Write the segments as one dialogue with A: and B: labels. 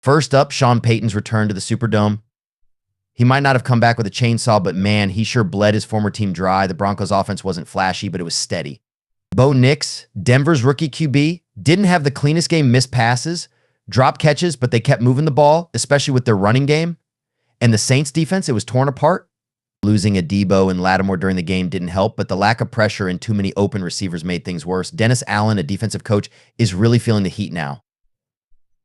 A: First up, Sean Payton's return to the Superdome. He might not have come back with a chainsaw, but man, he sure bled his former team dry. The Broncos offense wasn't flashy, but it was steady. Bo Nix, Denver's rookie QB, didn't have the cleanest game, missed passes, dropped catches, but they kept moving the ball, especially with their running game. And the Saints defense, it was torn apart. Losing Adebo and Lattimore during the game didn't help, but the lack of pressure and too many open receivers made things worse. Dennis Allen, a defensive coach, is really feeling the heat now.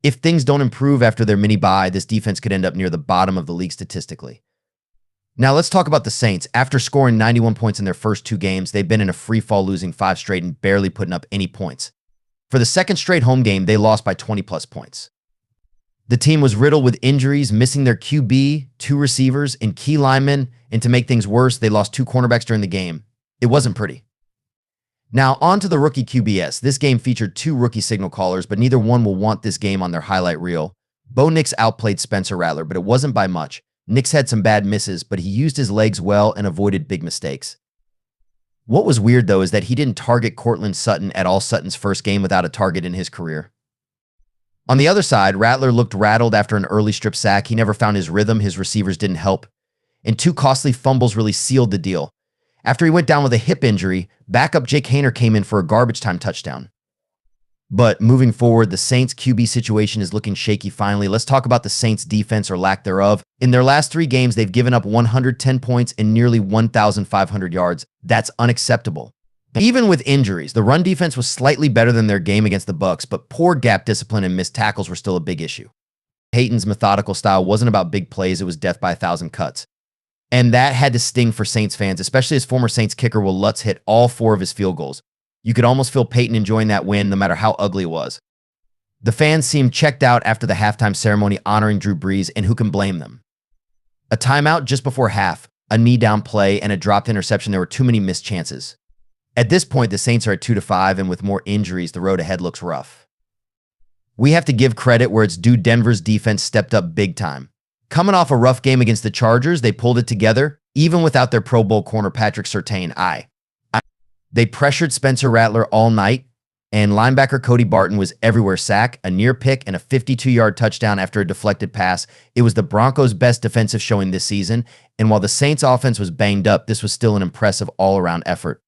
A: If things don't improve after their mini bye, this defense could end up near the bottom of the league statistically. Now let's talk about the Saints. After scoring 91 points in their first 2 games, they've been in a free fall, losing 5 straight and barely putting up any points. For the second straight home game, they lost by 20+ points. The team was riddled with injuries, missing their QB, 2 receivers, and key linemen, and to make things worse, they lost 2 cornerbacks during the game. It wasn't pretty. Now, on to the rookie QBS. This game featured 2 rookie signal callers, but neither one will want this game on their highlight reel. Bo Nix outplayed Spencer Rattler, but it wasn't by much. Nix had some bad misses, but he used his legs well and avoided big mistakes. What was weird, though, is that he didn't target Cortland Sutton at all Sutton's first game without a target in his career. On the other side, Rattler looked rattled after an early strip sack. He never found his rhythm, his receivers didn't help, and 2 costly fumbles really sealed the deal. After he went down with a hip injury, backup Jake Haener came in for a garbage time touchdown. But moving forward, the Saints QB situation is looking shaky finally. Let's talk about the Saints defense or lack thereof. In their last 3 games, they've given up 110 points and nearly 1,500 yards. That's unacceptable. Even with injuries, the run defense was slightly better than their game against the Bucs, but poor gap discipline and missed tackles were still a big issue. Payton's methodical style wasn't about big plays, it was death by 1,000 cuts. And that had to sting for Saints fans, especially as former Saints kicker Will Lutz hit all 4 of his field goals. You could almost feel Payton enjoying that win no matter how ugly it was. The fans seemed checked out after the halftime ceremony honoring Drew Brees, and who can blame them? A timeout just before half, a knee-down play, and a dropped interception. There were too many missed chances. At this point, the Saints are at 2-5, and with more injuries, the road ahead looks rough. We have to give credit where it's due. Denver's defense stepped up big time. Coming off a rough game against the Chargers, they pulled it together, even without their Pro Bowl corner Patrick Surtain. They pressured Spencer Rattler all night, and linebacker Cody Barton was everywhere. Sack, a near pick, and a 52-yard touchdown after a deflected pass. It was the Broncos' best defensive showing this season, and while the Saints' offense was banged up, this was still an impressive all-around effort.